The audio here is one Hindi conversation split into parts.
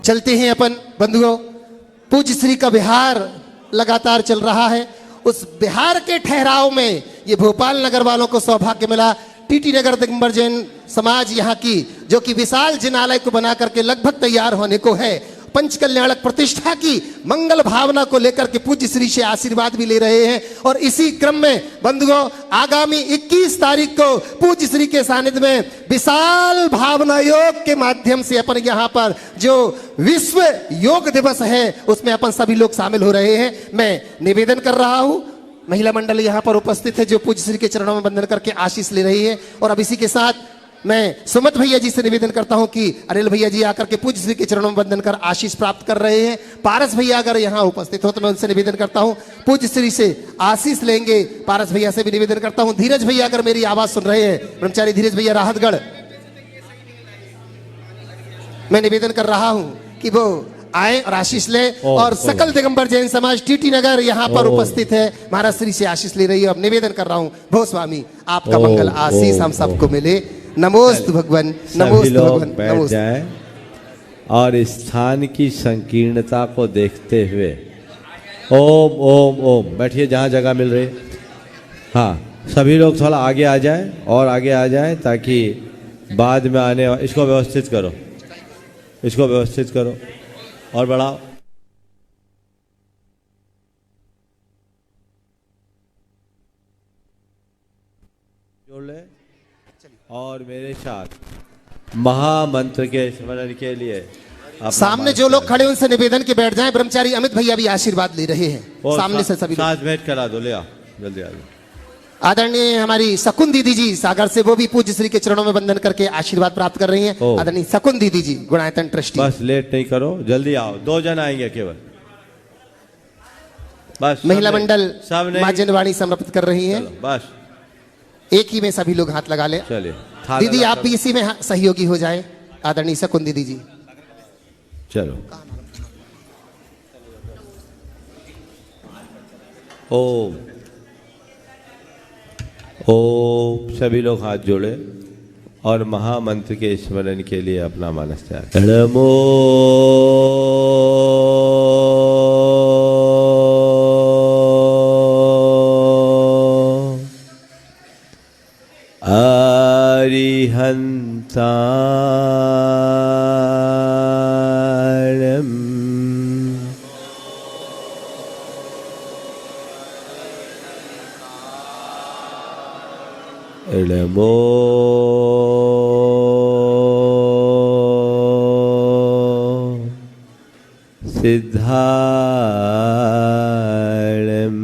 चलते हैं अपन बंधुओं। पूज्य श्री का बिहार लगातार चल रहा है। उस बिहार के ठहराव में ये भोपाल नगर वालों को सौभाग्य मिला। टीटी नगर दिगंबर जैन समाज यहाँ की जो कि विशाल जिनालय को बना करके लगभग तैयार होने को है, पंच कल्याणक प्रतिष्ठा की मंगल भावना को लेकर के पूज्य श्री से आशीर्वाद भी ले रहे हैं। और इसी क्रम में बंधुओं आगामी 21 तारीख को पूज्य श्री के सानिध्य में विशाल भावना योग के माध्यम से अपन यहाँ पर जो विश्व योग दिवस है उसमें अपन सभी लोग शामिल हो रहे हैं। मैं निवेदन कर रहा हूँ, महिला मंडल यहाँ पर उपस्थित है जो पूज्य श्री के चरणों में वंदन करके आशीष ले रही है। और अब इसी के साथ मैं सुमत भैया जी से निवेदन करता हूं कि अनिल भैया जी आकर के पूज्य श्री के चरणों में वंदन कर आशीष प्राप्त कर रहे हैं। पारस भैया अगर यहां उपस्थित हो तो मैं उनसे निवेदन करता हूं पूज्य श्री से आशीष लेंगे। पारस भैया से भी निवेदन करता हूं। धीरज भैया अगर मेरी आवाज सुन रहे हैं, ब्रह्मचारी धीरज भैया राहतगढ़, मैं निवेदन कर रहा हूं कि वो आए और आशीष ले। और सकल दिगंबर जैन समाज टीटी नगर यहाँ पर उपस्थित है, महाराज श्री से आशीष ले रही है। अब निवेदन कर रहा हूं भो स्वामी आपका मंगल आशीष हम सबको मिले। नमोस्तु भगवान, नमोस्तु भगवान। बैठ जाए और स्थान की संकीर्णता को देखते हुए ओम ओम ओम बैठिए जहाँ जगह मिल रही। हाँ, सभी लोग थोड़ा आगे आ जाए और आगे आ जाए ताकि बाद में आने, इसको व्यवस्थित करो, इसको व्यवस्थित करो और बढ़ाओ। जोड़ ले और मेरे साथ महामंत्र के स्मरण के लिए सामने जो लोग खड़े उनसे निवेदन के बैठ जाएं। ब्रह्मचारी अमित भैया भी आशीर्वाद ले रहे हैं सामने से सभी साथ भेंट करा दो, ले आओ जल्दी आ जाओ। आदरणीय हमारी शकुन दीदी जी सागर से, वो भी पूज्य श्री के चरणों में वंदन करके आशीर्वाद प्राप्त कर रही हैं। आदरणीय शकुन दीदी जी गुणायतन ट्रस्टी। बस लेट नहीं करो, जल्दी आओ, 2 जन आएंगे केवल। बस महिला मंडल मां जिनवाणी समर्पित कर रही है। बस एक ही में सभी लोग हाथ लगा ले। चलिए दीदी आप भी इसी में सहयोगी हो जाए। आदरणीय शकुन दीदी जी चलो। ओम ओम सभी लोग हाथ जोड़े और महामंत्र के स्मरण के लिए अपना मानस तैयार। नमो अरिहंताणं नमो सिद्धाणं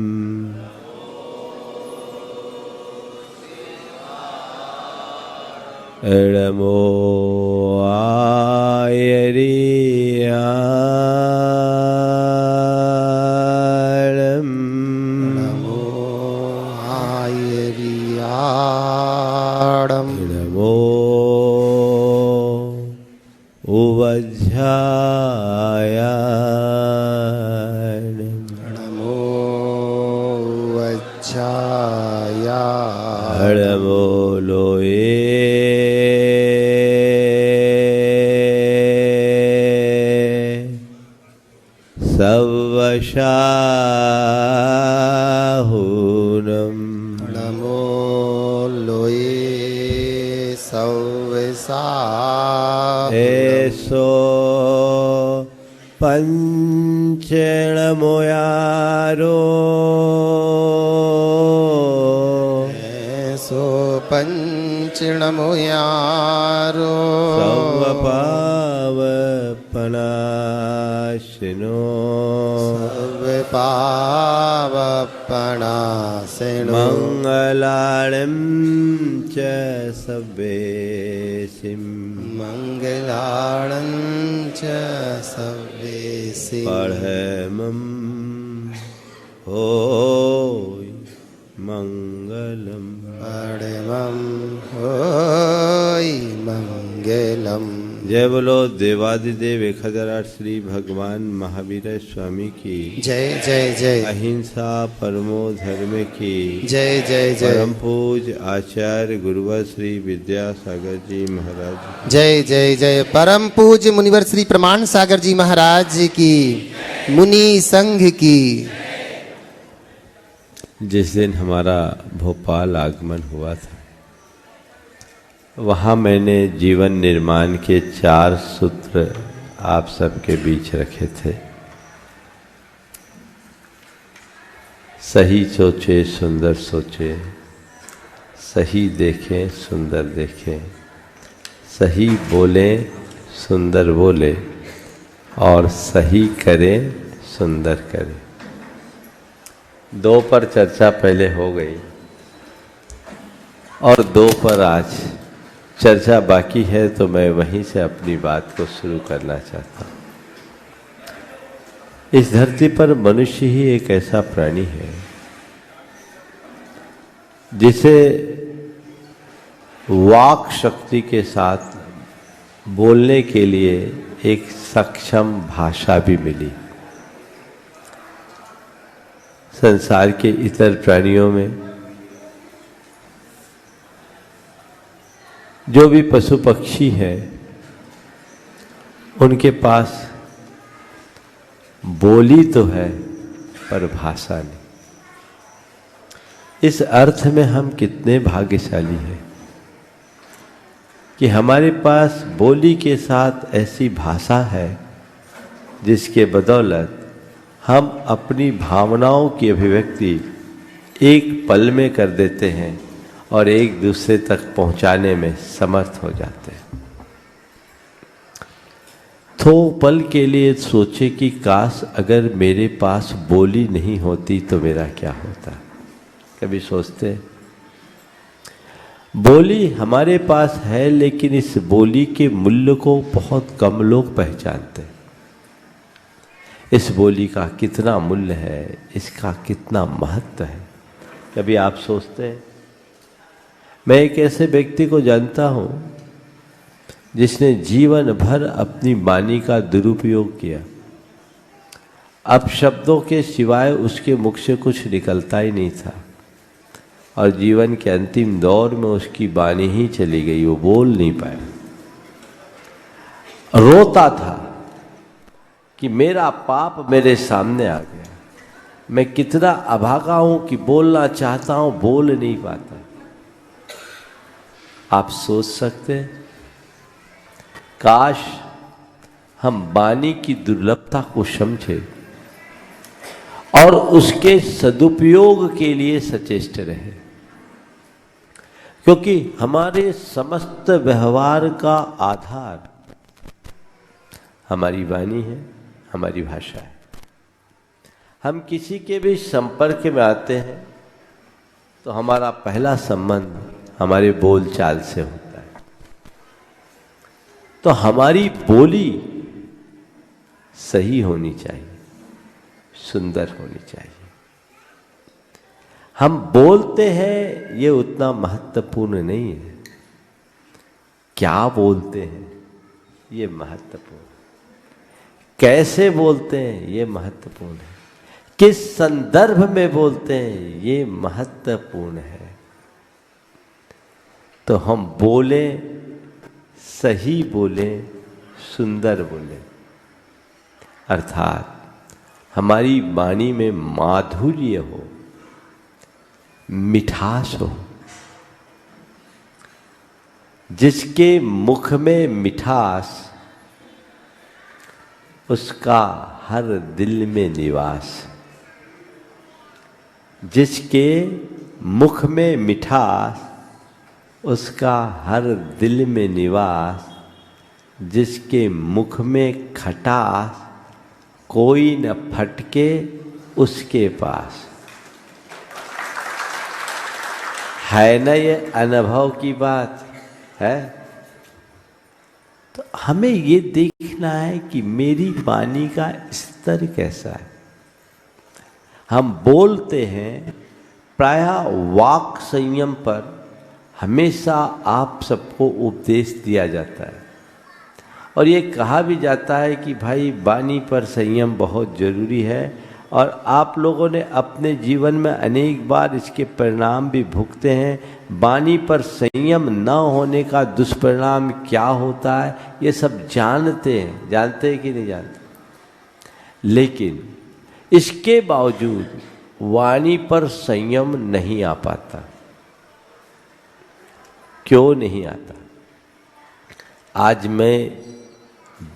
नमो आयरियाणं नमो आयरियाणं नमो उवज्झायाणं नमो वज्झायाणं नमो लोये सवशाहुनं नमो लोये सवसा एसो पंचणमोयारो सो पंचणमोयारो सर्वपावपनाशिनो सर्वपावपनाशिनो मंगलाणं च सवेसिं मंगलाणं च सवेसिं परमं होय मंगलम् परमं होय मंगलम् जय बोलो देवादिदेव 1008 श्री भगवान महावीर स्वामी की जय जय जय। अहिंसा परमो धर्म की जय जय जय। परम पूज आचार्य गुरुवर श्री विद्यासागर जी महाराज। जय जय जय। परम पूज्य मुनिवर श्री प्रमाण सागर जी महाराज की, मुनि संघ की। जिस दिन हमारा भोपाल आगमन हुआ था, वहाँ मैंने जीवन निर्माण के 4 सूत्र आप सबके बीच रखे थे। सही सोचे सुंदर सोचे, सही देखें सुंदर देखें, सही बोलें सुंदर बोले, और सही करें सुंदर करें। 2 पर चर्चा पहले हो गई और 2 पर आज चर्चा बाकी है, तो मैं वहीं से अपनी बात को शुरू करना चाहता हूँ। इस धरती पर मनुष्य ही एक ऐसा प्राणी है जिसे वाक शक्ति के साथ बोलने के लिए एक सक्षम भाषा भी मिली। संसार के इतर प्राणियों में जो भी पशु पक्षी है, उनके पास बोली तो है पर भाषा नहीं। इस अर्थ में हम कितने भाग्यशाली हैं कि हमारे पास बोली के साथ ऐसी भाषा है जिसके बदौलत हम अपनी भावनाओं की अभिव्यक्ति एक पल में कर देते हैं और एक दूसरे तक पहुंचाने में समर्थ हो जाते हैं। थो पल के लिए सोचे कि काश अगर मेरे पास बोली नहीं होती तो मेरा क्या होता। कभी सोचते हैं? बोली हमारे पास है, लेकिन इस बोली के मूल्य को बहुत कम लोग पहचानते हैं। इस बोली का कितना मूल्य है, इसका कितना महत्व है, कभी आप सोचते हैं? मैं एक ऐसे व्यक्ति को जानता हूं जिसने जीवन भर अपनी वाणी का दुरुपयोग किया। अब शब्दों के सिवाय उसके मुख से कुछ निकलता ही नहीं था, और जीवन के अंतिम दौर में उसकी वाणी ही चली गई, वो बोल नहीं पाया। रोता था कि मेरा पाप मेरे सामने आ गया, मैं कितना अभागा हूं कि बोलना चाहता हूं, बोल नहीं पाता। आप सोच सकते हैं, काश हम वाणी की दुर्लभता को समझे और उसके सदुपयोग के लिए सचेष्ट रहे, क्योंकि हमारे समस्त व्यवहार का आधार हमारी वाणी है, हमारी भाषा है। हम किसी के भी संपर्क में आते हैं तो हमारा पहला संबंध हमारे बोलचाल से होता है। तो हमारी बोली सही होनी चाहिए, सुंदर होनी चाहिए। हम बोलते हैं ये उतना महत्वपूर्ण नहीं है, क्या बोलते हैं ये महत्वपूर्ण, कैसे बोलते हैं ये महत्वपूर्ण है, किस संदर्भ में बोलते हैं ये महत्वपूर्ण है। तो हम बोले, सही बोले, सुंदर बोले, अर्थात हमारी वाणी में माधुर्य हो, मिठास हो। जिसके मुख में मिठास, उसका हर दिल में निवास। जिसके मुख में मिठास, उसका हर दिल में निवास। जिसके मुख में खटास, कोई न फटके उसके पास। है ना ये अनुभव की बात है। तो हमें ये देखना है कि मेरी वाणी का स्तर कैसा है। हम बोलते हैं, प्रायः वाक संयम पर हमेशा आप सबको उपदेश दिया जाता है। और ये कहा भी जाता है कि भाई वाणी पर संयम बहुत जरूरी है, और आप लोगों ने अपने जीवन में अनेक बार इसके परिणाम भी भुगते हैं। वाणी पर संयम न होने का दुष्परिणाम क्या होता है ये सब जानते हैं कि नहीं जानते, लेकिन इसके बावजूद वाणी पर संयम नहीं आ पाता। क्यों नहीं आता? आज मैं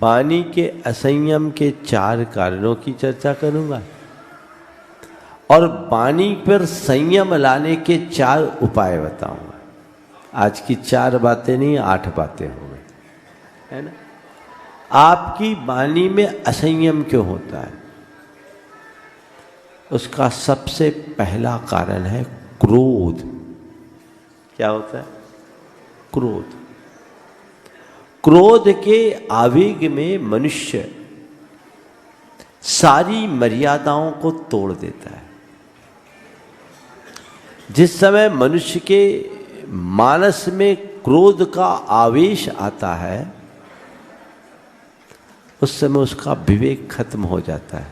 वाणी के असंयम के 4 कारणों की चर्चा करूंगा और वाणी पर संयम लाने के 4 उपाय बताऊंगा। आज की 4 बातें नहीं, 8 बातें हो गई, है ना। आपकी वाणी में असंयम क्यों होता है? उसका सबसे पहला कारण है क्रोध। क्या होता है? क्रोध। क्रोध के आवेग में मनुष्य सारी मर्यादाओं को तोड़ देता है। जिस समय मनुष्य के मानस में क्रोध का आवेश आता है, उस समय उसका विवेक खत्म हो जाता है।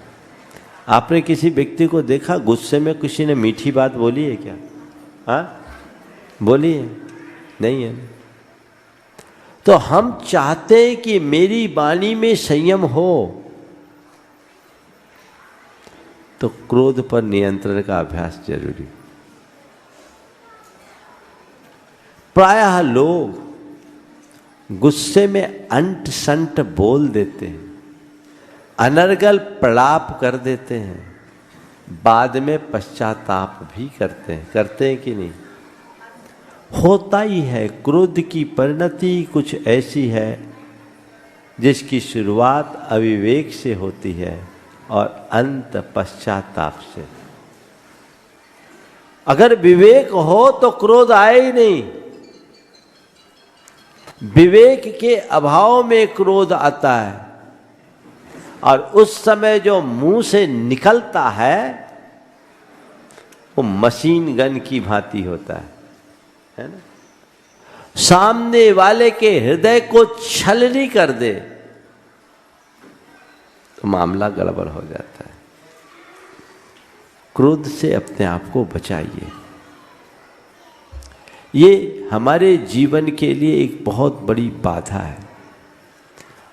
आपने किसी व्यक्ति को देखा गुस्से में किसी ने मीठी बात बोली है क्या? हाँ, बोली है? नहीं है। तो हम चाहते हैं कि मेरी वाणी में संयम हो, तो क्रोध पर नियंत्रण का अभ्यास जरूरी। प्रायः लोग गुस्से में अंट संट बोल देते हैं, अनर्गल प्रलाप कर देते हैं, बाद में पश्चाताप भी करते हैं कि नहीं? होता ही है। क्रोध की परिणति कुछ ऐसी है जिसकी शुरुआत अविवेक से होती है और अंत पश्चाताप से। अगर विवेक हो तो क्रोध आए ही नहीं। विवेक के अभाव में क्रोध आता है, और उस समय जो मुंह से निकलता है वो मशीन गन की भांति होता है ना। सामने वाले के हृदय को छलनी कर दे तो मामला गड़बड़ हो जाता है। क्रोध से अपने आप को बचाइए। ये हमारे जीवन के लिए एक बहुत बड़ी बाधा है,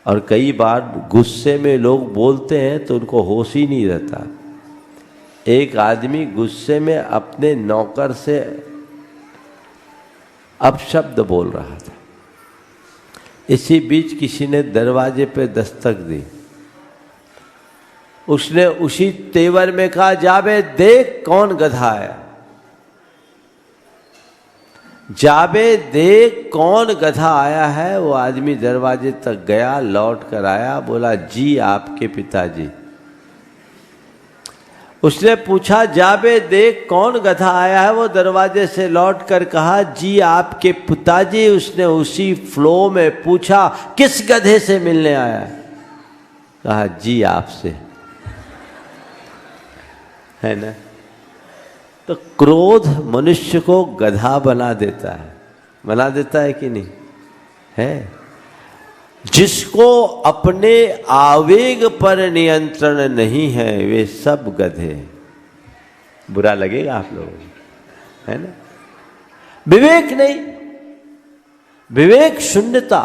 और कई बार गुस्से में लोग बोलते हैं तो उनको होश ही नहीं रहता। एक आदमी गुस्से में अपने नौकर से अपशब्द बोल रहा था। इसी बीच किसी ने दरवाजे पे दस्तक दी। उसने उसी तेवर में कहा, जाबे देख कौन गधा आया, जाबे देख कौन गधा आया है। वो आदमी दरवाजे तक गया, लौट कर आया, बोला जी आपके पिताजी। उसने पूछा जाबे देख कौन गधा आया है। वो दरवाजे से लौट कर कहा जी आपके पिताजी। उसने उसी फ्लो में पूछा किस गधे से मिलने आया है? कहा जी आपसे, है ना। तो क्रोध मनुष्य को गधा बना देता है कि नहीं? है। जिसको अपने आवेग पर नियंत्रण नहीं है वे सब गधे। बुरा लगेगा आप लोगों को, है ना। विवेक नहीं, विवेक शून्यता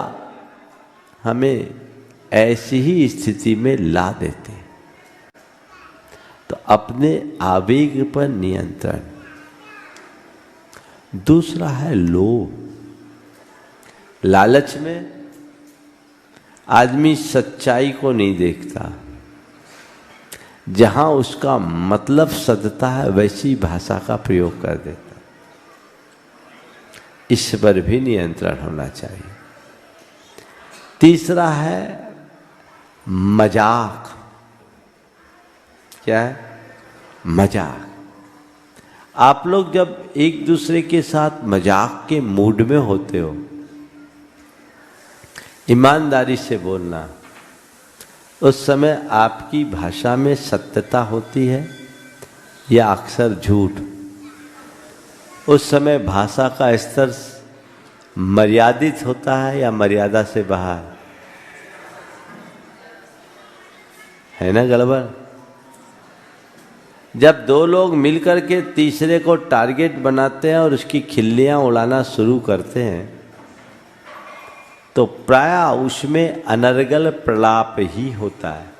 हमें ऐसी ही स्थिति में ला देते। तो अपने आवेग पर नियंत्रण। दूसरा है लोभ। लालच में आदमी सच्चाई को नहीं देखता। जहां उसका मतलब सदता है वैसी भाषा का प्रयोग कर देता। इस पर भी नियंत्रण होना चाहिए। तीसरा है मजाक। क्या है? मजाक। आप लोग जब एक दूसरे के साथ मजाक के मूड में होते हो, ईमानदारी से बोलना, उस समय आपकी भाषा में सत्यता होती है या अक्सर झूठ। उस समय भाषा का स्तर मर्यादित होता है या मर्यादा से बाहर। है ना गड़बड़। जब दो लोग मिलकर के तीसरे को टारगेट बनाते हैं और उसकी खिल्लियां उड़ाना शुरू करते हैं तो प्रायः उसमें अनर्गल प्रलाप ही होता है।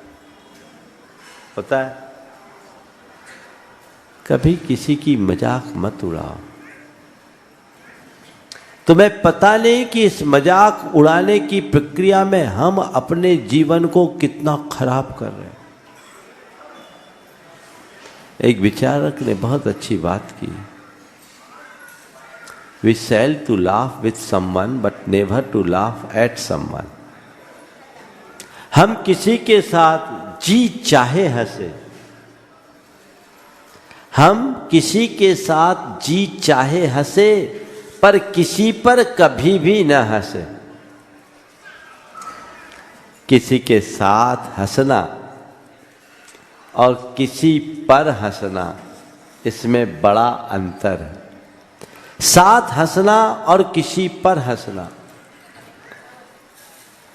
कभी किसी की मजाक मत उड़ाओ। तुम्हें पता नहीं कि इस मजाक उड़ाने की प्रक्रिया में हम अपने जीवन को कितना खराब कर रहे हैं। एक विचारक ने बहुत अच्छी बात की, We shall to laugh with someone but never to laugh at someone। हम किसी के साथ जी चाहे हंसे, हम किसी के साथ जी चाहे हंसे पर किसी पर कभी भी न हंसे। किसी के साथ हंसना और किसी पर हंसना, इसमें बड़ा अंतर है। साथ हंसना और किसी पर हंसना,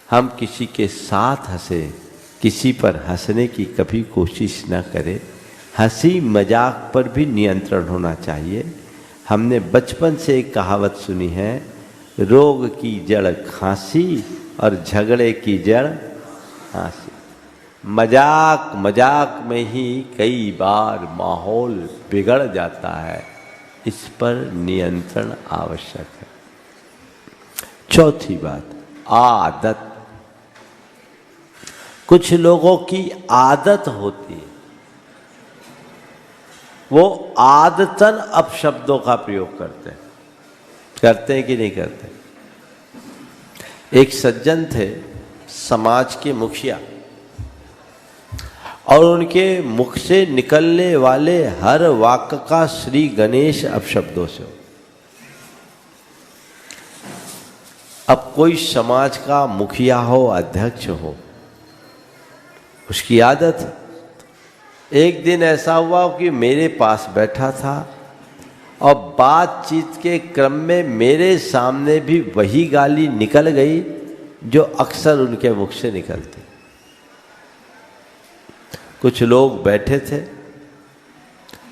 हम किसी के साथ हंसे, किसी पर हंसने की कभी कोशिश न करें। हंसी मजाक पर भी नियंत्रण होना चाहिए। हमने बचपन से एक कहावत सुनी है, रोग की जड़ खांसी और झगड़े की जड़ हंसी। मजाक मजाक में ही कई बार माहौल बिगड़ जाता है, इस पर नियंत्रण आवश्यक है। चौथी बात, आदत। कुछ लोगों की आदत होती है, वो आदतन अपशब्दों का प्रयोग करते हैं कि नहीं करते। एक सज्जन थे, समाज के मुखिया, और उनके मुख से निकलने वाले हर वाक्य का श्री गणेश अपशब्दों से हो। अब कोई समाज का मुखिया हो, अध्यक्ष हो, उसकी आदत है। एक दिन ऐसा हुआ कि मेरे पास बैठा था और बातचीत के क्रम में मेरे सामने भी वही गाली निकल गई जो अक्सर उनके मुख से निकलती। कुछ लोग बैठे थे,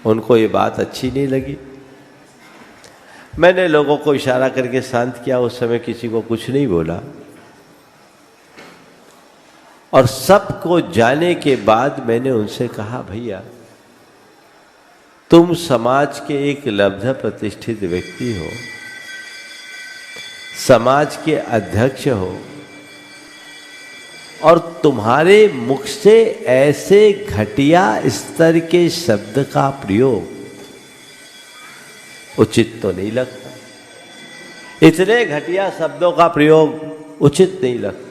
उनको ये बात अच्छी नहीं लगी। मैंने लोगों को इशारा करके शांत किया, उस समय किसी को कुछ नहीं बोला। और सबको जाने के बाद मैंने उनसे कहा, भैया तुम समाज के एक लब्ध प्रतिष्ठित व्यक्ति हो, समाज के अध्यक्ष हो, और तुम्हारे मुख से ऐसे घटिया स्तर के शब्द का प्रयोग उचित तो नहीं लगता। इतने घटिया शब्दों का प्रयोग उचित नहीं लगता।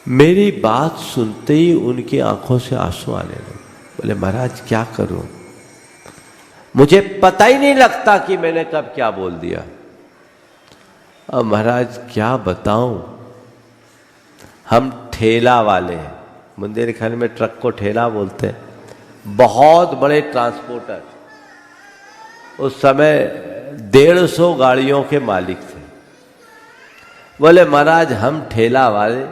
मेरी बात सुनते ही उनकी आंखों से आंसू आने लगे। बोले, महाराज क्या करूं, मुझे पता ही नहीं लगता कि मैंने कब क्या बोल दिया। अब महाराज क्या बताऊं, हम ठेला वाले हैं, बुंदेलखंड में ट्रक को ठेला बोलते हैं, बहुत बड़े ट्रांसपोर्टर। उस समय 150 गाड़ियों के मालिक थे। बोले, महाराज हम ठेला वाले,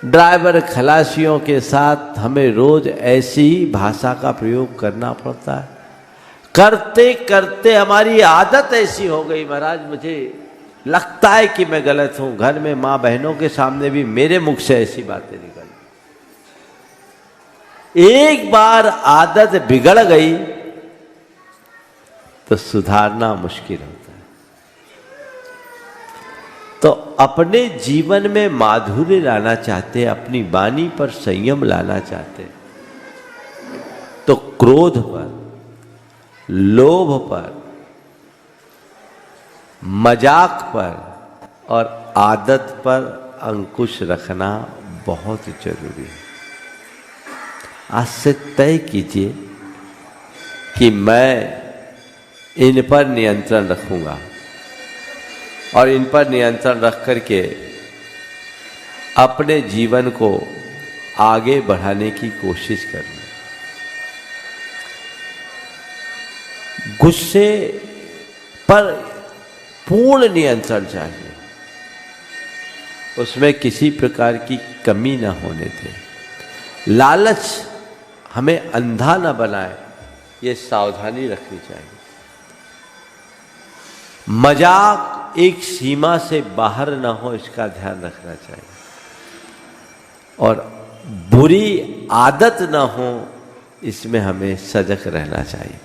ड्राइवर खलासियों के साथ हमें रोज ऐसी ही भाषा का प्रयोग करना पड़ता है। करते करते हमारी आदत ऐसी हो गई महाराज, मुझे लगता है कि मैं गलत हूं। घर में माँ बहनों के सामने भी मेरे मुख से ऐसी बातें निकल। एक बार आदत बिगड़ गई तो सुधारना मुश्किल होता है। तो अपने जीवन में माधुर्य लाना चाहते, अपनी वाणी पर संयम लाना चाहते, तो क्रोध पर, लोभ पर, मजाक पर और आदत पर अंकुश रखना बहुत जरूरी है। आज से तय कीजिए कि मैं इन पर नियंत्रण रखूंगा और इन पर नियंत्रण रख करके अपने जीवन को आगे बढ़ाने की कोशिश करूंगा। गुस्से पर पूर्ण नियंत्रण चाहिए। उसमें किसी प्रकार की कमी न होने दें। लालच हमें अंधा न बनाए, ये सावधानी रखनी चाहिए। मजाक एक सीमा से बाहर न हो, इसका ध्यान रखना चाहिए। और बुरी आदत न हो, इसमें हमें सजग रहना चाहिए।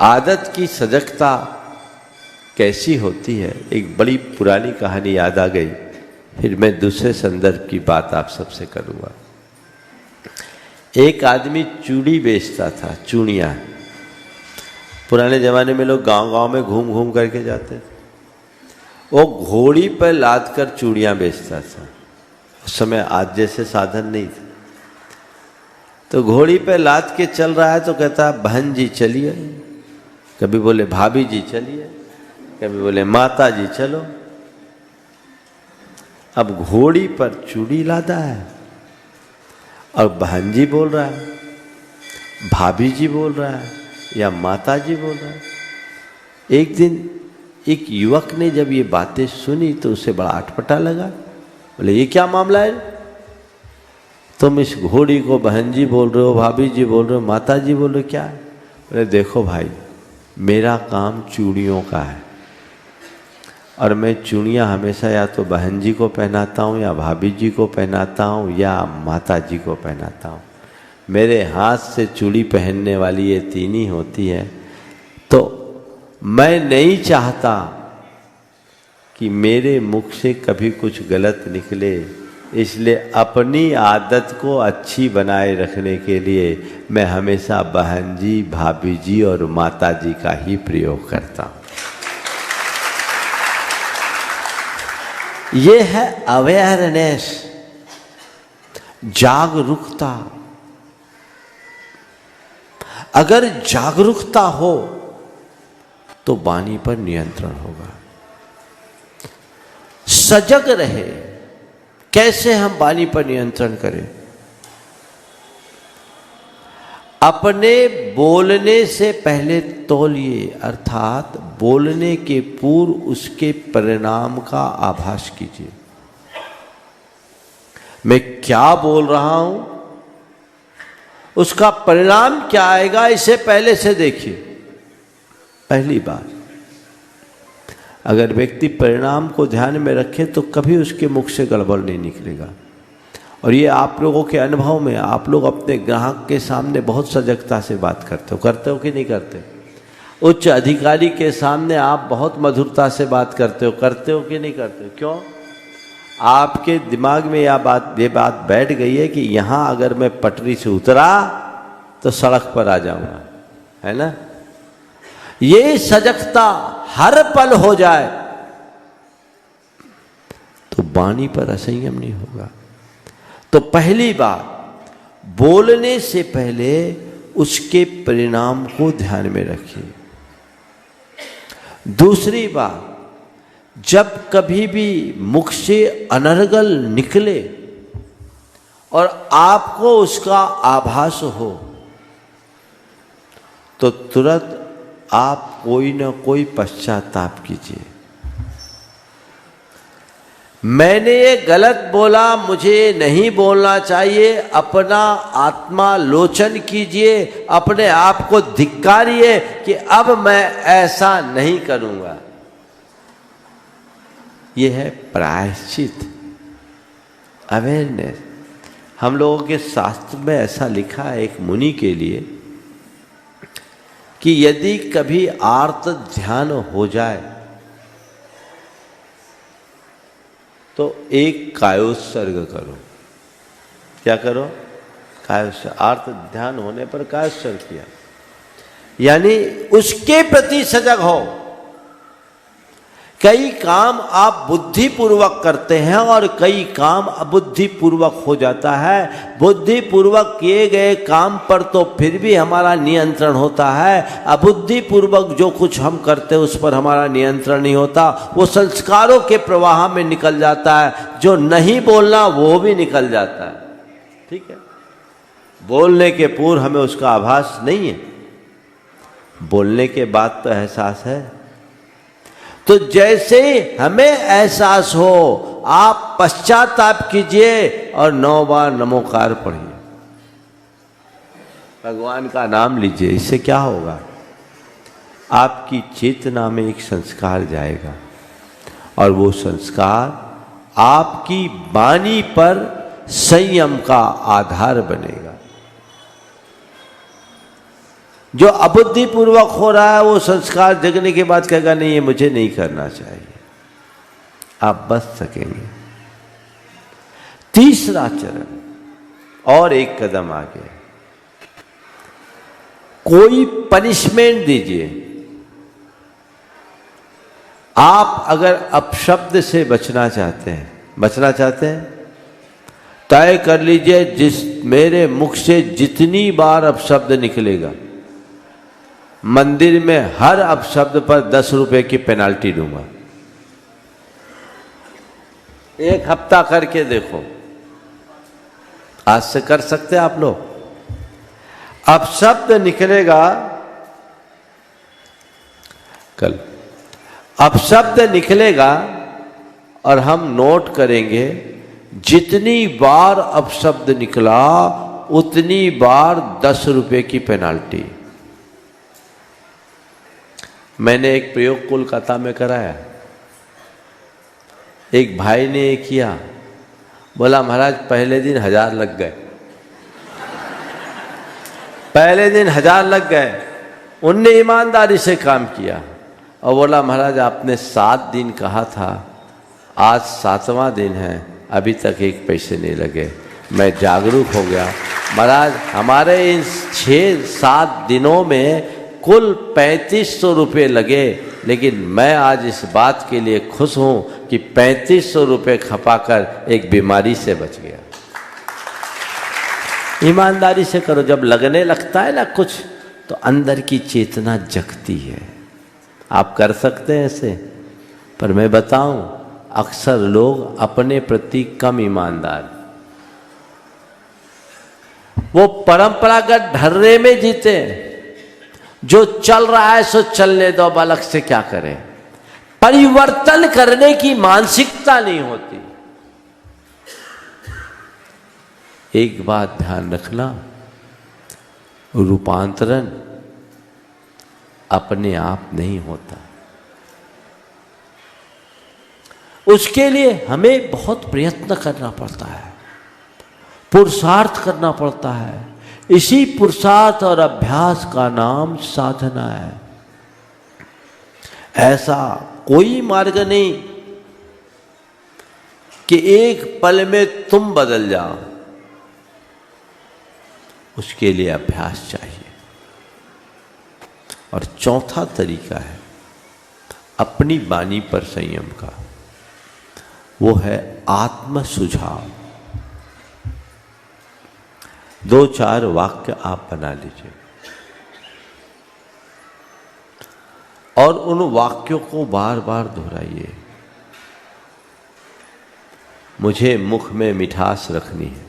आदत की सजगता कैसी होती है, एक बड़ी पुरानी कहानी याद आ गई, फिर मैं दूसरे संदर्भ की बात आप सबसे करूँगा। एक आदमी चूड़ी बेचता था, चूड़ियाँ। पुराने ज़माने में लोग गांव-गांव में घूम घूम करके जाते थे। वो घोड़ी पर लाद कर चूड़ियाँ बेचता था। उस समय आज जैसे साधन नहीं थे, तो घोड़ी पे लाद के चल रहा है तो कहता बहन जी चलिए, कभी बोले भाभी जी चलिए, कभी बोले माता जी चलो। अब घोड़ी पर चूड़ी लादा है और बहन जी बोल रहा है, भाभी जी बोल रहा है या माता जी बोल रहा है। एक दिन एक युवक ने जब ये बातें सुनी तो उसे बड़ा अटपटा लगा। बोले ये क्या मामला है, तुम इस घोड़ी को बहन जी बोल रहे हो, भाभी जी बोल रहे हो, माता जी बोल रहे हो, क्या है? बोले देखो भाई, मेरा काम चूड़ियों का है और मैं चूड़ियाँ हमेशा या तो बहन जी को पहनाता हूँ या भाभी जी को पहनाता हूँ या माता जी को पहनाता हूँ। मेरे हाथ से चूड़ी पहनने वाली ये तीन ही होती है। तो मैं नहीं चाहता कि मेरे मुख से कभी कुछ गलत निकले, इसलिए अपनी आदत को अच्छी बनाए रखने के लिए मैं हमेशा बहन जी, भाभी जी और माता जी का ही प्रयोग करता हूँ। ये है अवेयरनेस, जागरूकता। अगर जागरूकता हो तो वाणी पर नियंत्रण होगा। सजग रहे। कैसे हम वाणी पर नियंत्रण करें? अपने बोलने से पहले तौलिए, अर्थात बोलने के पूर्व उसके परिणाम का आभास कीजिए। मैं क्या बोल रहा हूं, उसका परिणाम क्या आएगा, इसे पहले से देखिए। पहली बात, अगर व्यक्ति परिणाम को ध्यान में रखे तो कभी उसके मुख से गड़बड़ नहीं निकलेगा। और ये आप लोगों के अनुभव में, आप लोग अपने ग्राहक के सामने बहुत सजगता से बात करते हो कि नहीं करते? उच्च अधिकारी के सामने आप बहुत मधुरता से बात करते हो कि नहीं करते हो? क्यों? आपके दिमाग में ये बात बैठ गई है कि यहाँ अगर मैं पटरी से उतरा तो सड़क पर आ जाऊंगा, है ना? ये सजगता हर पल हो जाए तो वाणी पर असंयम नहीं होगा। तो पहली बात, बोलने से पहले उसके परिणाम को ध्यान में रखिए। दूसरी बात, जब कभी भी मुख से अनर्गल निकले और आपको उसका आभास हो तो तुरंत आप कोई न कोई पश्चाताप कीजिए। मैंने ये गलत बोला, मुझे नहीं बोलना चाहिए, अपना आत्मालोचन कीजिए, अपने आप को धिक्कारिए कि अब मैं ऐसा नहीं करूंगा। ये है प्रायश्चित, अवेयरनेस। हम लोगों के शास्त्र में ऐसा लिखा है एक मुनि के लिए कि यदि कभी आर्त ध्यान हो जाए तो एक कायोत्सर्ग करो। क्या करो? कायोत्सर्ग। आर्त ध्यान होने पर कायोत्सर्ग किया, यानी उसके प्रति सजग हो। कई काम आप बुद्धिपूर्वक करते हैं और कई काम अबुद्धिपूर्वक हो जाता है। बुद्धिपूर्वक किए गए काम पर तो फिर भी हमारा नियंत्रण होता है, अबुद्धिपूर्वक जो कुछ हम करते हैं उस पर हमारा नियंत्रण नहीं होता। वो संस्कारों के प्रवाह में निकल जाता है। जो नहीं बोलना वो भी निकल जाता है। ठीक है, बोलने के पूर्व हमें उसका आभास नहीं है, बोलने के बाद तो एहसास है। तो जैसे हमें एहसास हो आप पश्चाताप कीजिए और 9 बार नमोकार पढ़िए, भगवान का नाम लीजिए। इससे क्या होगा, आपकी चेतना में एक संस्कार जाएगा और वो संस्कार आपकी वाणी पर संयम का आधार बनेगा। जो अबुद्धिपूर्वक हो रहा है वो संस्कार जगने के बाद कहेगा नहीं ये मुझे नहीं करना चाहिए, आप बच सकेंगे। तीसरा चरण और एक कदम आगे, कोई पनिशमेंट दीजिए। आप अगर अपशब्द से बचना चाहते हैं, तय कर लीजिए जिस मेरे मुख से जितनी बार अपशब्द निकलेगा, मंदिर में हर अपशब्द पर 10 रुपए की पेनाल्टी दूंगा। 1 हफ्ता करके देखो, आज से कर सकते हैं आप लोग। अपशब्द निकलेगा, कल अपशब्द निकलेगा और हम नोट करेंगे जितनी बार अपशब्द निकला उतनी बार 10 रुपए की पेनाल्टी। मैंने एक प्रयोग कोलकाता में कराया। एक भाई ने ये किया, बोला महाराज पहले दिन 1000 लग गए। पहले दिन 1000 लग गए। उनने ईमानदारी से काम किया और बोला महाराज आपने 7 दिन कहा था, आज 7वां दिन है, अभी तक 1 पैसे नहीं लगे। मैं जागरूक हो गया। महाराज हमारे इन 6-7 दिनों में कुल 3500 रुपये लगे, लेकिन मैं आज इस बात के लिए खुश हूं कि 3500 रुपये खपाकर एक बीमारी से बच गया। ईमानदारी से करो। जब लगने लगता है ना कुछ, तो अंदर की चेतना जगती है। आप कर सकते हैं ऐसे, पर मैं बताऊं अक्सर लोग अपने प्रति कम ईमानदार, वो परंपरागत ढर्रे में जीते। जो चल रहा है सो चलने दो, बालक से क्या करें। परिवर्तन करने की मानसिकता नहीं होती। एक बात ध्यान रखना, रूपांतरण अपने आप नहीं होता। उसके लिए हमें बहुत प्रयत्न करना पड़ता है, पुरुषार्थ करना पड़ता है। इसी पुरुषार्थ और अभ्यास का नाम साधना है। ऐसा कोई मार्ग नहीं कि एक पल में तुम बदल जाओ। उसके लिए अभ्यास चाहिए। और चौथा तरीका है अपनी वाणी पर संयम का, वो है आत्म सुझाव। 2-4 वाक्य आप बना लीजिए और उन वाक्यों को बार बार दोहराइए। मुझे मुख में मिठास रखनी है,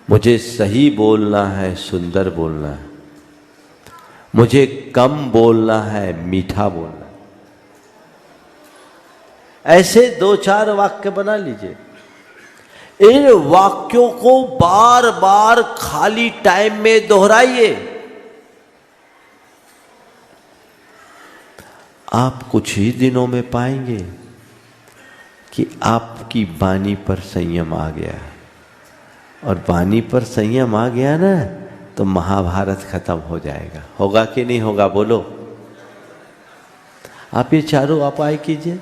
मुझे सही बोलना है, सुंदर बोलना है, मुझे कम बोलना है, मीठा बोलना है। ऐसे 2-4 वाक्य बना लीजिए। इन वाक्यों को बार बार खाली टाइम में दोहराइए। आप कुछ ही दिनों में पाएंगे कि आपकी वाणी पर संयम आ गया। और वाणी पर संयम आ गया ना, तो महाभारत खत्म हो जाएगा। होगा कि नहीं होगा बोलो। आप ये चारों उपाय कीजिए,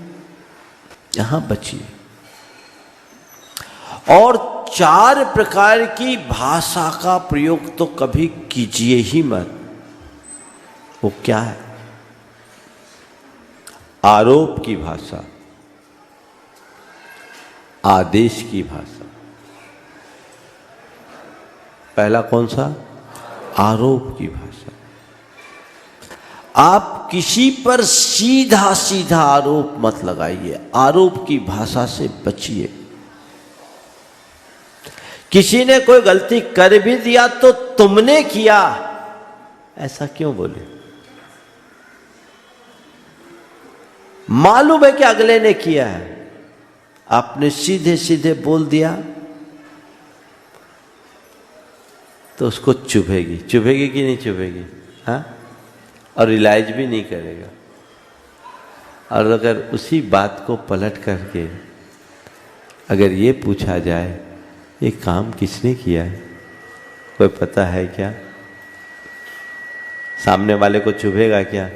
यहां बचिए। और 4 प्रकार की भाषा का प्रयोग तो कभी कीजिए ही मत। वो क्या है? आरोप की भाषा, आदेश की भाषा। पहला कौन सा? आरोप की भाषा। आप किसी पर सीधा सीधा आरोप मत लगाइए। आरोप की भाषा से बचिए। किसी ने कोई गलती कर भी दिया तो तुमने किया, ऐसा क्यों बोले? मालूम है कि अगले ने किया है, आपने सीधे सीधे बोल दिया तो उसको चुभेगी, चुभेगी कि नहीं चुभेगी? हाँ, और रियलाइज भी नहीं करेगा। और अगर उसी बात को पलट करके अगर ये पूछा जाए ये काम किसने किया है, कोई पता है क्या? सामने वाले को चुभेगा क्या?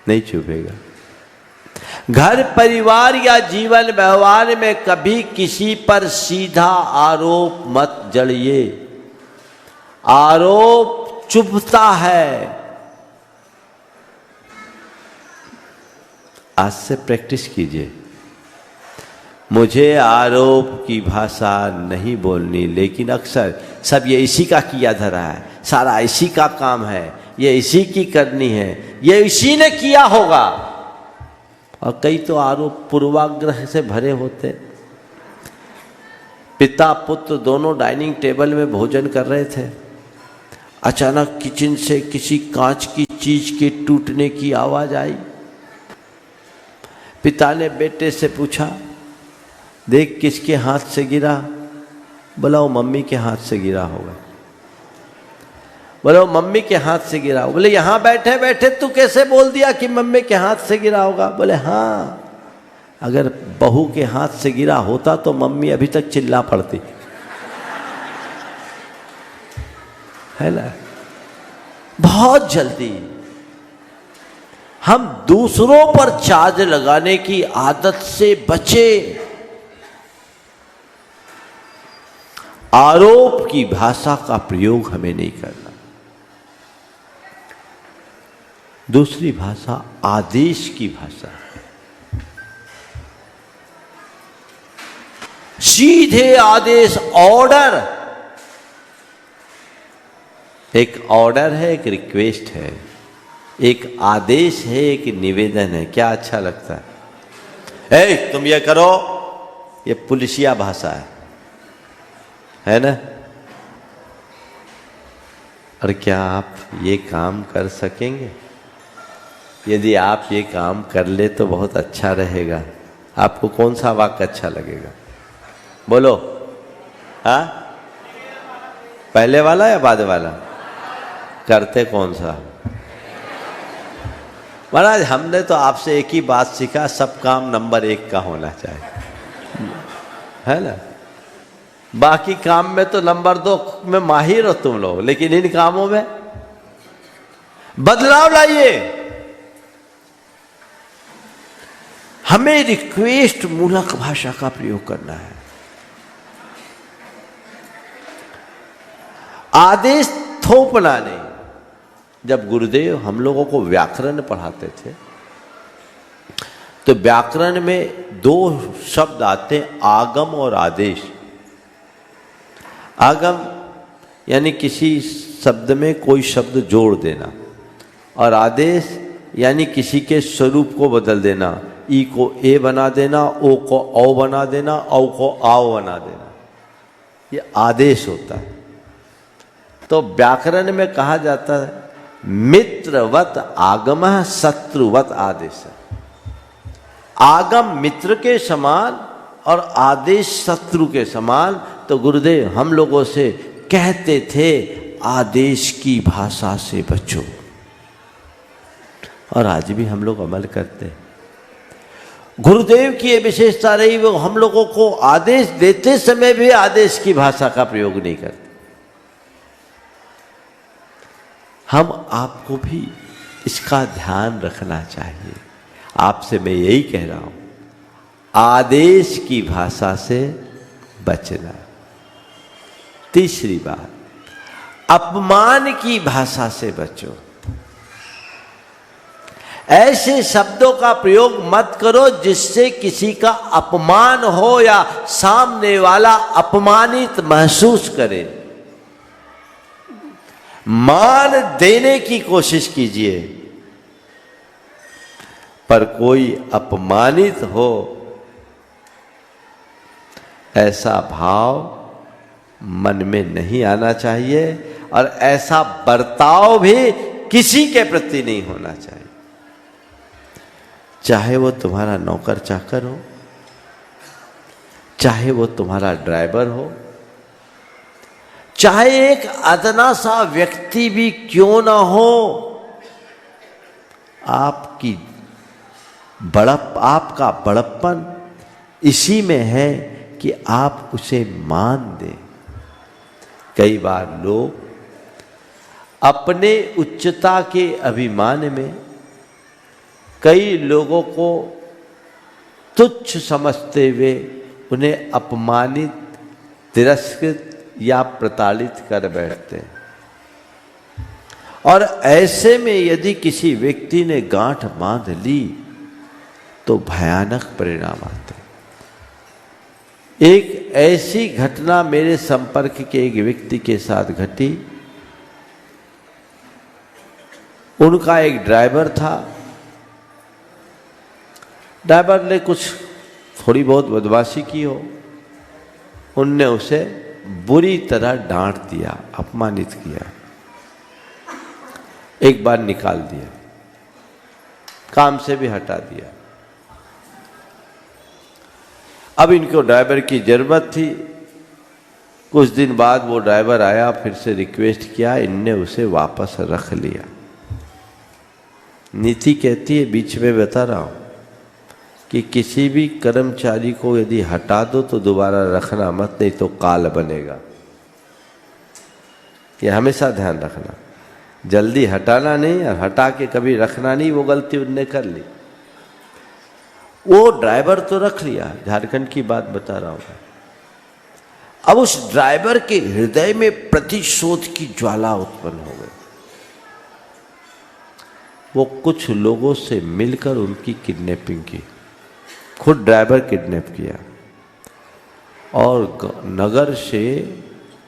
नहीं चुभेगा। घर परिवार या जीवन व्यवहार में कभी किसी पर सीधा आरोप मत जड़िए। आरोप चुभता है। आज से प्रैक्टिस कीजिए। मुझे आरोप की भाषा नहीं बोलनी, लेकिन अक्सर सब ये इसी का किया धरा है, सारा इसी का काम है, ये इसी की करनी है, ये इसी ने किया होगा। और कई तो आरोप पूर्वाग्रह से भरे होते। पिता पुत्र दोनों डाइनिंग टेबल में भोजन कर रहे थे, अचानक किचन से किसी कांच की चीज के टूटने की आवाज आई। पिता ने बेटे से पूछा, देख किसके हाथ से गिरा? बोला वो मम्मी के हाथ से गिरा होगा। बोला वो मम्मी के हाथ से गिरा। बोले यहां बैठे बैठे तू कैसे बोल दिया कि मम्मी के हाथ से गिरा होगा? बोले हाँ, अगर बहू के हाथ से गिरा होता तो मम्मी अभी तक चिल्ला पड़ती, है ना। बहुत जल्दी हम दूसरों पर चार्ज लगाने की आदत से बचे। आरोप की भाषा का प्रयोग हमें नहीं करना। दूसरी भाषा आदेश की भाषा है। सीधे आदेश, ऑर्डर। एक ऑर्डर है, एक रिक्वेस्ट है, एक आदेश है, एक निवेदन है। क्या अच्छा लगता है? ए तुम ये करो, ये पुलिसिया भाषा है ना। और क्या आप ये काम कर सकेंगे? यदि आप ये काम कर ले तो बहुत अच्छा रहेगा। आपको कौन सा वाक्य अच्छा लगेगा? बोलो। हाँ, पहले वाला या बाद वाला? करते कौन सा? महाराज हमने तो आपसे एक ही बात सीखा, सब काम नंबर 1 का होना चाहिए, है ना। बाकी काम में तो नंबर 2 में माहिर हो तुम लोग, लेकिन इन कामों में बदलाव लाइए। हमें रिक्वेस्ट मूलक भाषा का प्रयोग करना है। आदेश थोपना नहीं। जब गुरुदेव हम लोगों को व्याकरण पढ़ाते थे तो व्याकरण में 2 शब्द आते हैं, आगम और आदेश। आगम यानी किसी शब्द में कोई शब्द जोड़ देना, और आदेश यानी किसी के स्वरूप को बदल देना। ई को ए बना देना, ओ को औ बना देना, औ को आओ बना देना, ये आदेश होता है। तो व्याकरण में कहा जाता है मित्रवत आगमः शत्रुवत आदेश। आगम मित्र के समान और आदेश शत्रु के समान। तो गुरुदेव हम लोगों से कहते थे आदेश की भाषा से बचो, और आज भी हम लोग अमल करते हैं। गुरुदेव की ये विशेषता रही, वो हम लोगों को आदेश देते समय भी आदेश की भाषा का प्रयोग नहीं करते। हम आपको भी इसका ध्यान रखना चाहिए। आपसे मैं यही कह रहा हूं, आदेश की भाषा से बचना। तीसरी बात, अपमान की भाषा से बचो। ऐसे शब्दों का प्रयोग मत करो जिससे किसी का अपमान हो या सामने वाला अपमानित महसूस करे। मान देने की कोशिश कीजिए, पर कोई अपमानित हो ऐसा भाव मन में नहीं आना चाहिए, और ऐसा बर्ताव भी किसी के प्रति नहीं होना चाहिए। चाहे वो तुम्हारा नौकर चाकर हो, चाहे वो तुम्हारा ड्राइवर हो, चाहे एक अदना सा व्यक्ति भी क्यों ना हो, आपका बड़प्पन इसी में है कि आप उसे मान दें। कई बार लोग अपने उच्चता के अभिमान में कई लोगों को तुच्छ समझते हुए उन्हें अपमानित, तिरस्कृत या प्रताड़ित कर बैठते हैं। और ऐसे में यदि किसी व्यक्ति ने गांठ बांध ली तो भयानक परिणाम आते हैं। एक ऐसी घटना मेरे संपर्क के एक व्यक्ति के साथ घटी। उनका एक ड्राइवर था। ड्राइवर ने कुछ थोड़ी बहुत बदमाशी की हो, उनने उसे बुरी तरह डांट दिया, अपमानित किया, एक बार निकाल दिया, काम से भी हटा दिया। अब इनको ड्राइवर की जरूरत थी। कुछ दिन बाद वो ड्राइवर आया, फिर से रिक्वेस्ट किया, इनने उसे वापस रख लिया। नीति कहती है, बीच में बता रहा हूं, कि किसी भी कर्मचारी को यदि हटा दो तो दोबारा रखना मत, नहीं तो काल बनेगा। ये हमेशा ध्यान रखना, जल्दी हटाना नहीं और हटा के कभी रखना नहीं। वो गलती उनने कर ली। वो ड्राइवर तो रख लिया, झारखंड की बात बता रहा हूं। अब उस ड्राइवर के हृदय में प्रतिशोध की ज्वाला उत्पन्न हो गई। वो कुछ लोगों से मिलकर उनकी किडनैपिंग की, खुद ड्राइवर किडनैप किया और नगर से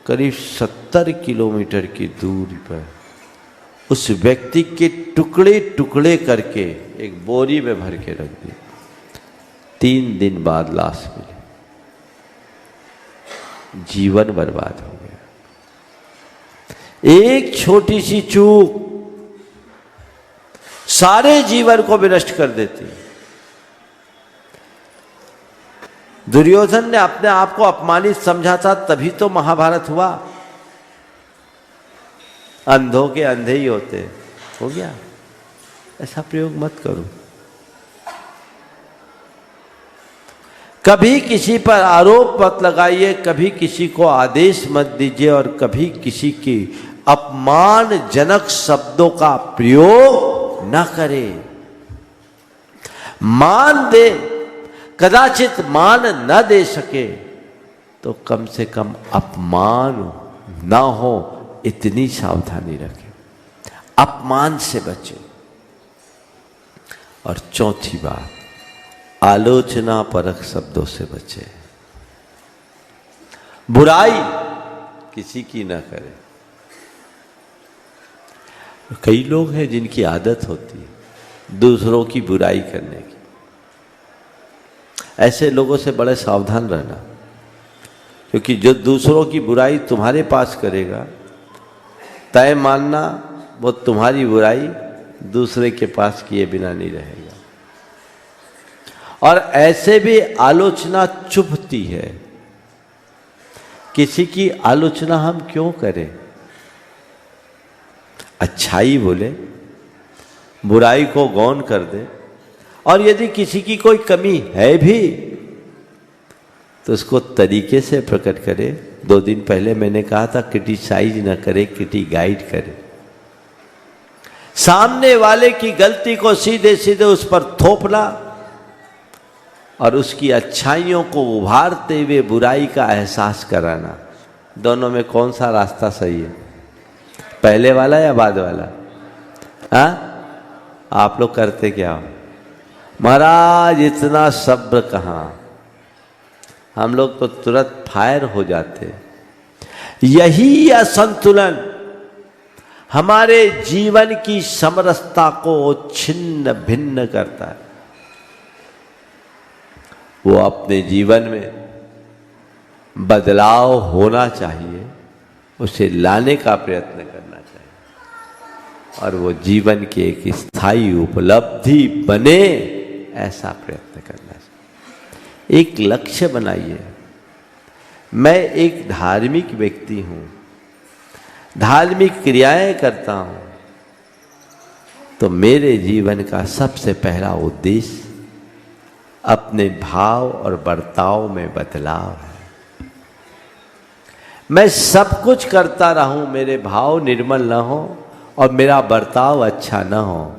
करीब 70 किलोमीटर की दूरी पर उस व्यक्ति के टुकड़े टुकड़े करके एक बोरी में भर के रख दिया। 3 दिन बाद लाश मिली। जीवन बर्बाद हो गया। एक छोटी सी चूक सारे जीवन को विनष्ट कर देती। दुर्योधन ने अपने आप को अपमानित समझा था, तभी तो महाभारत हुआ। अंधों के अंधे ही होते। हो गया, ऐसा प्रयोग मत करो। कभी किसी पर आरोप मत लगाइए, कभी किसी को आदेश मत दीजिए और कभी किसी की अपमानजनक शब्दों का प्रयोग न करें। मान दे, कदाचित मान न दे सके तो कम से कम अपमान ना हो, इतनी सावधानी रखें। अपमान से बचें। और चौथी बात, आलोचना परक शब्दों से बचे। बुराई किसी की ना करें। कई लोग हैं जिनकी आदत होती है दूसरों की बुराई करने की। ऐसे लोगों से बड़े सावधान रहना, क्योंकि जो दूसरों की बुराई तुम्हारे पास करेगा, तय मानना वो तुम्हारी बुराई दूसरे के पास किए बिना नहीं रहेगा। और ऐसे भी आलोचना चुभती है। किसी की आलोचना हम क्यों करें? अच्छाई बोले, बुराई को गौण कर दे, और यदि किसी की कोई कमी है भी तो उसको तरीके से प्रकट करे। 2 दिन पहले मैंने कहा था, क्रिटिसाइज न करे, क्रिटी गाइड करे। सामने वाले की गलती को सीधे सीधे उस पर थोपना और उसकी अच्छाइयों को उभारते हुए बुराई का एहसास कराना, दोनों में कौन सा रास्ता सही है? पहले वाला या बाद वाला? आप लोग करते क्या हो? महाराज इतना सब्र कहाँ, हम लोग तो तुरंत फायर हो जाते। यही असंतुलन हमारे जीवन की समरसता को छिन्न भिन्न करता है। वो अपने जीवन में बदलाव होना चाहिए, उसे लाने का प्रयत्न करना चाहिए और वो जीवन की एक स्थायी उपलब्धि बने, ऐसा प्रयत्न करना चाहिए। एक लक्ष्य बनाइए। मैं एक धार्मिक व्यक्ति हूँ, धार्मिक क्रियाएं करता हूँ, तो मेरे जीवन का सबसे पहला उद्देश्य अपने भाव और बर्ताव में बदलाव है। मैं सब कुछ करता रहूं, मेरे भाव निर्मल न हो और मेरा बर्ताव अच्छा न हो,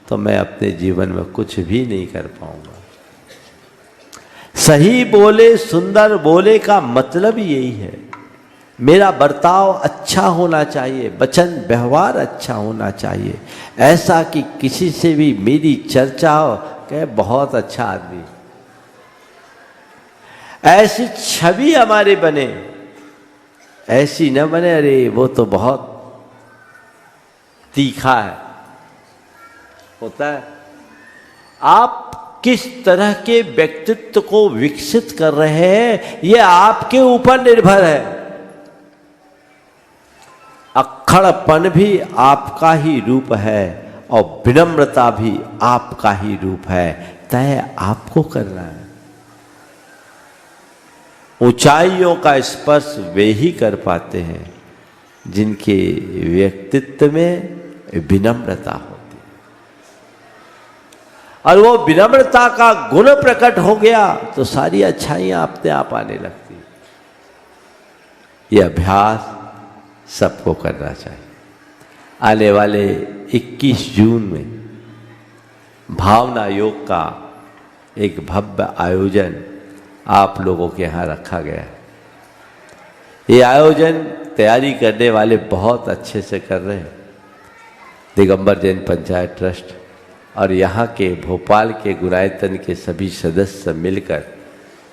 तो मैं अपने जीवन में कुछ भी नहीं कर पाऊंगा। सही बोले, सुंदर बोले का मतलब यही है। मेरा बर्ताव अच्छा होना चाहिए, वचन व्यवहार अच्छा होना चाहिए, ऐसा कि किसी से भी मेरी चर्चा हो, कहे बहुत अच्छा आदमी। ऐसी छवि हमारे बने, ऐसी न बने अरे वो तो बहुत तीखा है। होता है। आप किस तरह के व्यक्तित्व को विकसित कर रहे हैं, यह आपके ऊपर निर्भर है। अक्खड़पन भी आपका ही रूप है और विनम्रता भी आपका ही रूप है, तय आपको करना है। ऊंचाइयों का स्पर्श वे ही कर पाते हैं जिनके व्यक्तित्व में विनम्रता होती है, और वो विनम्रता का गुण प्रकट हो गया तो सारी अच्छाइयां अपने आप आने लगती। ये अभ्यास सबको करना चाहिए। आने वाले 21 जून में भावना योग का एक भव्य आयोजन आप लोगों के यहाँ रखा गया है। ये आयोजन तैयारी करने वाले बहुत अच्छे से कर रहे हैं। दिगंबर जैन पंचायत ट्रस्ट और यहाँ के भोपाल के गुणायतन के सभी सदस्य मिलकर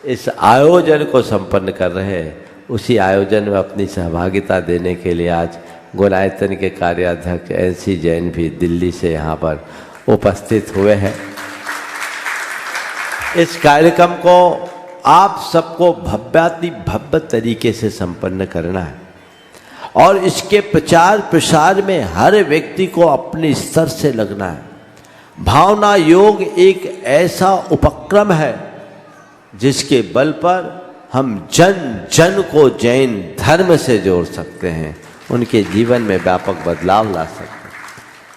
इस आयोजन को संपन्न कर रहे हैं। उसी आयोजन में अपनी सहभागिता देने के लिए आज गुणायतन के कार्याध्यक्ष NC जैन भी दिल्ली से यहाँ पर उपस्थित हुए हैं। इस कार्यक्रम को आप सबको भव्याति भव्य तरीके से संपन्न करना है और इसके प्रचार प्रसार में हर व्यक्ति को अपने स्तर से लगना है। भावना योग एक ऐसा उपक्रम है जिसके बल पर हम जन जन को जैन धर्म से जोड़ सकते हैं, उनके जीवन में व्यापक बदलाव ला सकते हैं।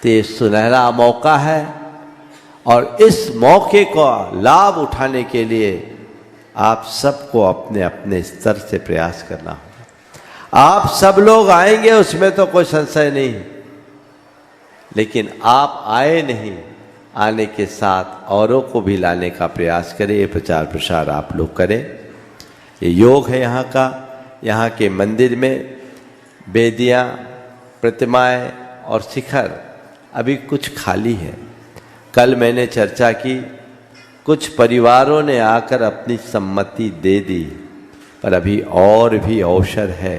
तो ये सुनहरा मौका है और इस मौके को लाभ उठाने के लिए आप सबको अपने अपने स्तर से प्रयास करना होगा। आप सब लोग आएंगे उसमें तो कोई संशय नहीं, लेकिन आप आए नहीं, आने के साथ औरों को भी लाने का प्रयास करें। ये प्रचार प्रसार आप लोग करें। ये योग है यहाँ का। यहाँ के मंदिर में वेदियाँ, प्रतिमाएं और शिखर अभी कुछ खाली है। कल मैंने चर्चा की, कुछ परिवारों ने आकर अपनी सम्मति दे दी, पर अभी और भी अवसर है।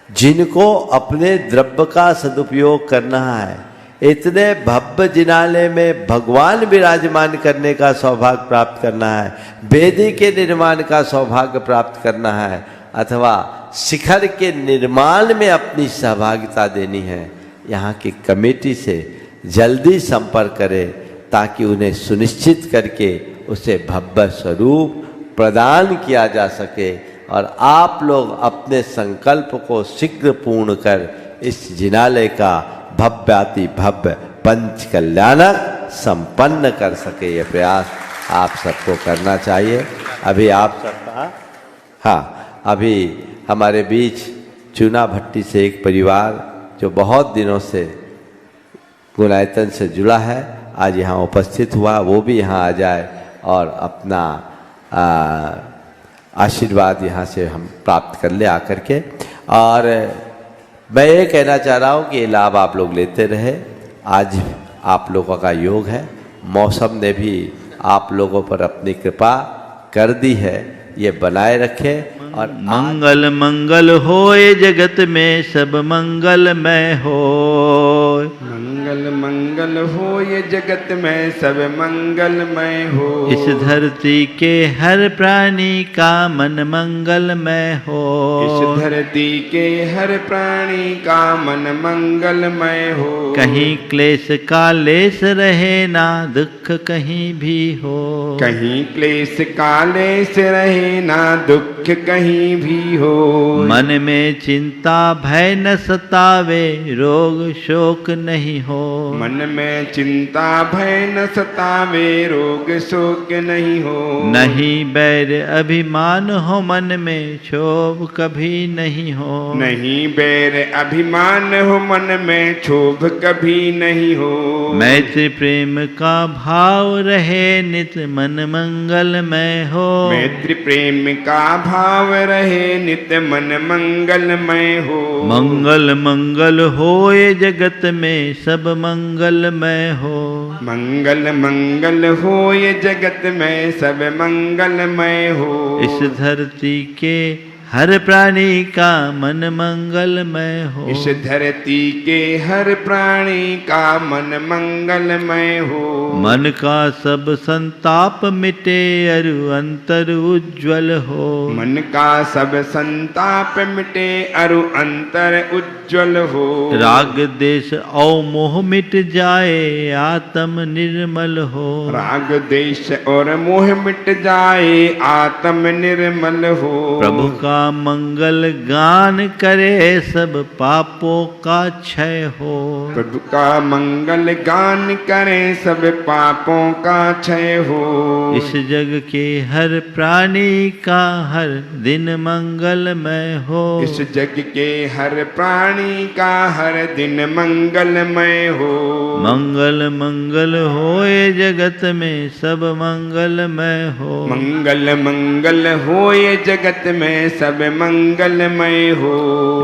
जिनको अपने द्रव्य का सदुपयोग करना है, इतने भव्य जिनालय में भगवान विराजमान करने का सौभाग्य प्राप्त करना है, वेदी के निर्माण का सौभाग्य प्राप्त करना है, अथवा शिखर के निर्माण में अपनी सहभागिता देनी है, यहाँ की कमेटी से जल्दी संपर्क करें ताकि उन्हें सुनिश्चित करके उसे भव्य स्वरूप प्रदान किया जा सके और आप लोग अपने संकल्प को शीघ्र पूर्ण कर इस जिनालय का भव्याति भव्य पंच कल्याणक संपन्न कर सके। ये प्रयास आप सबको करना चाहिए। अभी आप सबका अभी हमारे बीच चूना भट्टी से एक परिवार जो बहुत दिनों से गुणायतन से जुड़ा है, आज यहाँ उपस्थित हुआ, वो भी यहाँ आ जाए और अपना आशीर्वाद यहाँ से हम प्राप्त कर ले आकर के। और मैं ये कहना चाह रहा हूँ कि ये लाभ आप लोग लेते रहे। आज आप लोगों का योग है, मौसम ने भी आप लोगों पर अपनी कृपा कर दी है, ये बनाए रखे। और मंगल मंगल होए जगत में सब मंगलमय हो। मंगल मंगल हो ये जगत में सब मंगलमय हो। इस धरती के हर प्राणी का मन मंगलमय हो। इस धरती के हर प्राणी का मन मंगलमय हो। कहीं क्लेश का लेस रहे ना दुख कहीं भी हो। कहीं क्लेश काले से रहे ना दुख कहीं भी हो। मन में चिंता भय न सतावे रोग शोक नहीं हो। मन में चिंता भय न सतावे रोग शोक नहीं हो। नहीं बैर अभिमान हो मन में क्षोभ कभी नहीं हो। नहीं बैर अभिमान हो मन में क्षोभ कभी नहीं हो। मैत्री प्रेम का भाव रहे नित मन मंगलमय हो। मैत्री प्रेम का भाव रहे नित मन मंगलमय हो। मंगल मंगल होए जगत में सब मंगलमय हो। मंगल मंगल हो ये जगत में सब मंगलमय हो। इस धरती के हर प्राणी का मन मंगलमय हो। इस धरती के हर प्राणी का मन मंगलमय हो। मन का सब संताप मिटे अरु अंतर उज्ज्वल हो। मन का सब संताप मिटे अरु अंतर उज्ज्वल हो। राग देश और मोह मिट जाए आत्म निर्मल हो। राग देश और मोह मिट जाए आत्म निर्मल हो। प्रभु का मंगल गान करे सब पापों का क्षय हो। प्रभु का मंगल गान करें सब पापों का क्षय हो। इस जग के हर प्राणी का हर दिन मंगलमय हो। इस जग के हर प्राणी का हर दिन मंगलमय हो। मंगल मंगल होए जगत में सब मंगलमय हो। मंगल मंगल हो ये जगत में सब मंगलमय हो।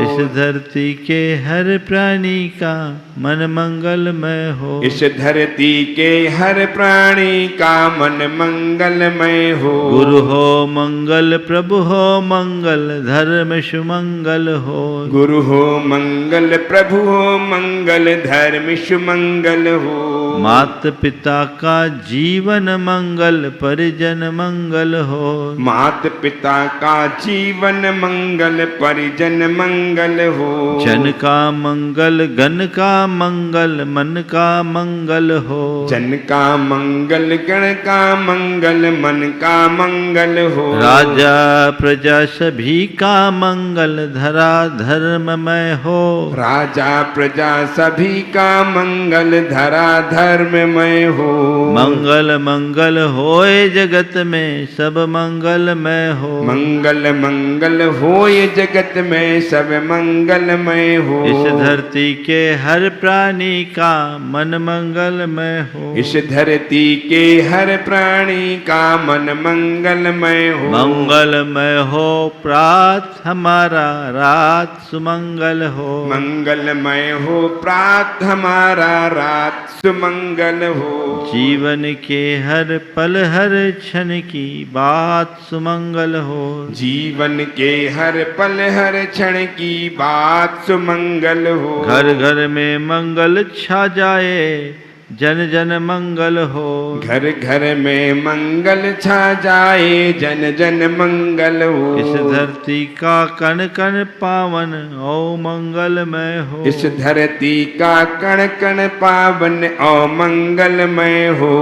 इस धरती के हर प्राणी का मन मंगलमय हो। इस धरती के हर प्राणी का मन मंगलमय हो। गुरु हो मंगल प्रभु हो मंगल धर्म सुमंगल हो। गुरु हो मंगल प्रभु हो मंगल धर्म सुमंगल हो। मात पिता का जीवन मंगल परिजन मंगल हो। मात पिता का जीवन मंगल परिजन मंगल हो। जन का मंगल गण का मंगल मन का मंगल हो। जन का मंगल गण का मंगल मन का मंगल हो। राजा प्रजा सभी का मंगल धरा धर्ममय हो। राजा प्रजा सभी का मंगल धरा धर्ममय हो। मंगल मंगल होए जगत में सब मंगलमय हो। मंगल मंगल हो ये जगत में सब मंगलमय हो। इस धरती के हर प्राणी का मन मंगलमय हो। इस धरती के हर प्राणी का मन मंगलमय हो। मंगलमय हो प्रात हमारा रात सुमंगल हो। मंगलमय हो प्रात हमारा रात सुमंगल हो। जीवन के हर पल हर क्षण की बात सुमंगल हो। जीवन के हर पल हर क्षण की बात सुमंगल हो। घर घर में मंगल छा जाए जन जन मंगल हो। घर घर में मंगल छा जाए जन जन मंगल हो। इस धरती का कण कण पावन ओ मंगलमय हो। इस धरती का कण कण पावन और मंगलमय हो।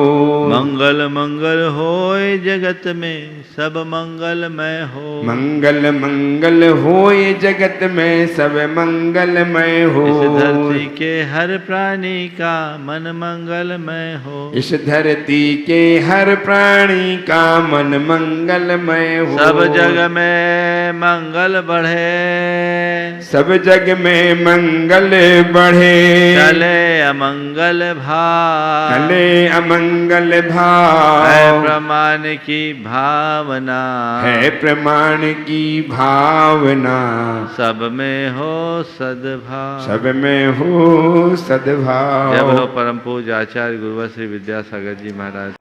मंगल मंगल होए जगत में सब मंगलमय हो। मंगल मंगल हो ये जगत में सब मंगलमय हो। इस धरती के हर प्राणी का मन मंगलमय हो। इस धरती के हर प्राणी का मन मंगलमय हो। सब जग में मंगल बढ़े। सब जग में मंगल बढ़े। चले अमंगल भाव। चले अमंगल भाव। है प्रमाण की भावना। है प्रमाण की भावना। सब में हो सद्भाव। सब में हो सद्भाव। जय बोलो परम पूज्य आचार्य गुरुवर श्री विद्यासागर जी महाराज।